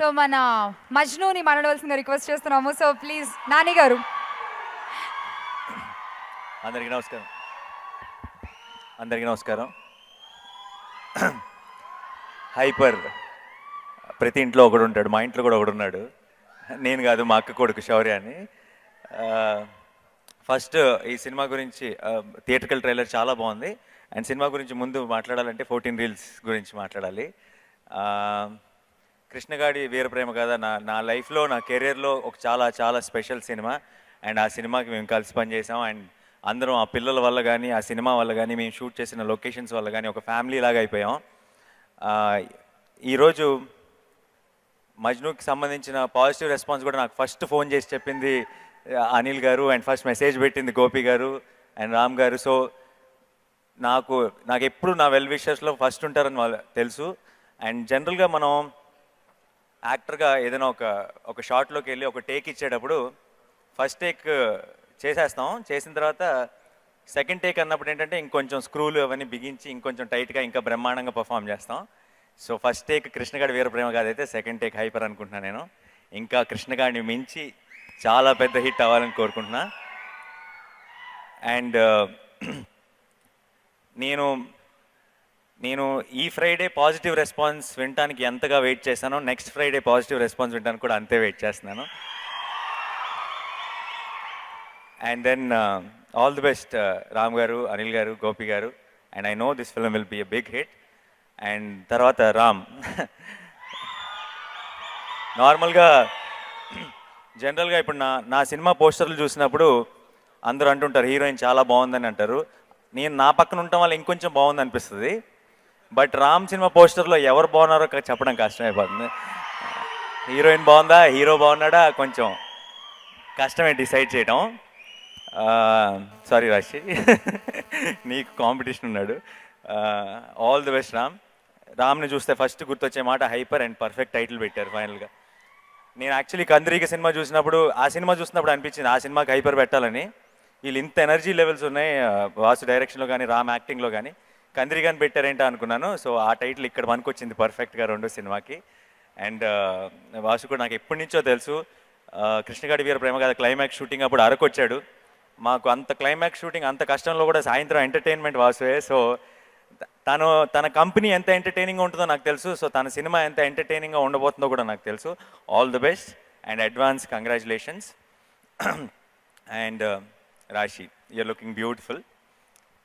So మన మజ్నూని మాట్లాడవలసిందిగా request చేస్తున్నాము. సో ప్లీజ్ నాని గారు. అందరికీ నమస్కారం. అందరికీ నమస్కారం. హైపర్ ప్రతి ఇంట్లో ఒకడు ఉంటాడు, మా ఇంట్లో కూడా ఒకడు ఉన్నాడు. నేను కాదు, మా అక్క కొడుకు శౌర్య అని. ఫస్ట్ ఈ సినిమా గురించి థియేట్రికల్ ట్రైలర్ చాలా బాగుంది. అండ్ సినిమా గురించి ముందు మాట్లాడాలంటే 14 రీల్స్ గురించి మాట్లాడాలి. కృష్ణగాడి వీరప్రేమ కథ నా లైఫ్లో, నా కెరియర్లో ఒక చాలా చాలా స్పెషల్ సినిమా. అండ్ ఆ సినిమాకి మేము కలిసి పనిచేసాం. అండ్ అందరం ఆ పిల్లల వల్ల కానీ, ఆ సినిమా వల్ల కానీ, మేము షూట్ చేసిన లొకేషన్స్ వల్ల కానీ ఒక ఫ్యామిలీ లాగా అయిపోయాం. ఈరోజు మజ్నూకి సంబంధించిన పాజిటివ్ రెస్పాన్స్ కూడా నాకు ఫస్ట్ ఫోన్ చేసి చెప్పింది అనిల్ గారు, అండ్ ఫస్ట్ మెసేజ్ పెట్టింది గోపి గారు అండ్ రామ్ గారు. సో నాకు ఎప్పుడు నా వెల్ విషర్స్లో ఫస్ట్ ఉంటారని వాళ్ళు తెలుసు. అండ్ జనరల్గా మనం యాక్టర్గా ఏదైనా ఒక షార్ట్లోకి వెళ్ళి ఒక టేక్ ఇచ్చేటప్పుడు ఫస్ట్ టేక్ చేసేస్తాం. చేసిన తర్వాత సెకండ్ టేక్ అన్నప్పుడు ఏంటంటే ఇంకొంచెం స్క్రూలు అవన్నీ బిగించి ఇంకొంచెం టైట్గా ఇంకా బ్రహ్మాండంగా పర్ఫామ్ చేస్తాం. సో ఫస్ట్ టేక్ కృష్ణగాడి వీరప్రేమ కాదైతే సెకండ్ టేక్ హైపర్ అనుకుంటున్నాను నేను. ఇంకా కృష్ణగాడిని మించి చాలా పెద్ద హిట్ అవ్వాలని కోరుకుంటున్నా. అండ్ నేను ఈ ఫ్రైడే పాజిటివ్ రెస్పాన్స్ వినటానికి ఎంతగా వెయిట్ చేశానో, నెక్స్ట్ ఫ్రైడే పాజిటివ్ రెస్పాన్స్ వినడానికి కూడా అంతే వెయిట్ చేస్తున్నాను. And then all the best Ram garu, Anil garu, Gopi garu. And I know this film will be a big hit. And తర్వాత రామ్, నార్మల్గా జనరల్గా ఇప్పుడు నా సినిమా పోస్టర్లు చూసినప్పుడు అందరూ అంటుంటారు హీరోయిన్ చాలా బాగుందని అంటారు. నేను నా పక్కన ఉండటం వల్ల ఇంకొంచెం బాగుంది అనిపిస్తుంది. బట్ రామ్ సినిమా పోస్టర్లో ఎవరు బాగున్నారో చెప్పడం కష్టమైపోతుంది. హీరోయిన్ బాగుందా, హీరో బాగున్నాడా, కొంచెం కష్టమే డిసైడ్ చేయడం. సారీ రాశి, నీకు కాంపిటీషన్ ఉన్నాడు. All the best Ram. రామ్ని చూస్తే ఫస్ట్ గుర్తొచ్చే మాట హైపర్ అండ్ పర్ఫెక్ట్ టైటిల్ పెట్టారు ఫైనల్గా. నేను యాక్చువల్లీ కందిరీగ సినిమా చూసినప్పుడు అనిపించింది ఆ సినిమాకి హైపర్ పెట్టాలని. వీళ్ళు ఇంత ఎనర్జీ లెవెల్స్ ఉన్నాయి వాసు డైరెక్షన్లో కానీ, రామ్ యాక్టింగ్లో కానీ. కందిరీగాని పెట్టారేంటా అనుకున్నాను. సో ఆ టైటిల్ ఇక్కడ పనికొచ్చింది పర్ఫెక్ట్గా రెండో సినిమాకి. అండ్ వాసు కూడా నాకు ఎప్పటి నుంచో తెలుసు. కృష్ణగాడి వీరప్రేమ కథ క్లైమాక్స్ షూటింగ్ అప్పుడు అరకు వచ్చాడు. మాకు అంత క్లైమాక్స్ షూటింగ్ అంత కష్టంలో కూడా సాయంత్రం ఎంటర్టైన్మెంట్ వాసువే. సో తన కంపెనీ ఎంత ఎంటర్టైనింగ్గా ఉంటుందో నాకు తెలుసు. సో తన సినిమా ఎంత ఎంటర్టైనింగ్గా ఉండబోతుందో కూడా నాకు తెలుసు. All the best and advance congratulations. And రాశి, యూఆర్ లుకింగ్ బ్యూటిఫుల్.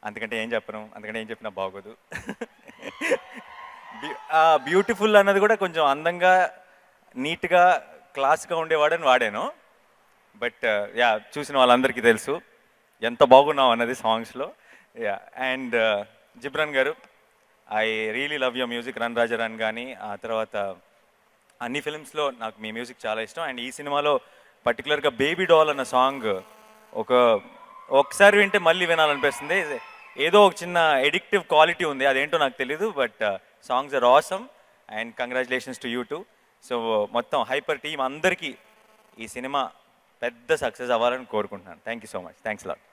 అంతకంటే ఏం చెప్పినా బాగోదు. బ్యూటిఫుల్ అన్నది కూడా కొంచెం అందంగా, నీట్గా, క్లాస్గా ఉండేవాడని వాడాను. బట్ యా, చూసిన వాళ్ళందరికీ తెలుసు ఎంత బాగున్నావు అన్నది సాంగ్స్లో. యా. అండ్ జిబ్రాన్ గారు, I really love your music. Run Raja run కానీ, ఆ తర్వాత అన్ని ఫిల్మ్స్లో నాకు మీ మ్యూజిక్ చాలా ఇష్టం. అండ్ ఈ సినిమాలో పర్టికులర్గా బేబీ డాల్ అన్న సాంగ్ ఒకసారి వింటే మళ్ళీ వినాలనిపిస్తుంది. ఏదో ఒక చిన్న ఎడిక్టివ్ క్వాలిటీ ఉంది, అదేంటో నాకు తెలీదు. But songs are awesome and congratulations to you too. So మొత్తం హైపర్ టీమ్ అందరికీ ఈ సినిమా పెద్ద సక్సెస్ అవ్వాలని కోరుకుంటున్నాను. Thank you so much. Thanks lot.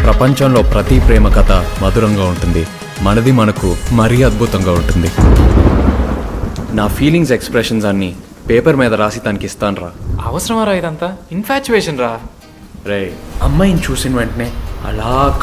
ప్రపంచంలో ప్రతి ప్రేమ కథ మధురంగా ఉంటుంది. మనది మనకు మరీ అద్భుతంగా ఉంటుంది. నా ఫీలింగ్స్ ఎక్స్ప్రెషన్స్ అన్నీ పేపర్ మీద రాసి తనకి ఇస్తాను రా. అవసరమా రా ఇదంతా? ఇన్ఫాచ్యువేషన్ రా. రే, అమ్మాయిని చూసిన వెంటనే అలా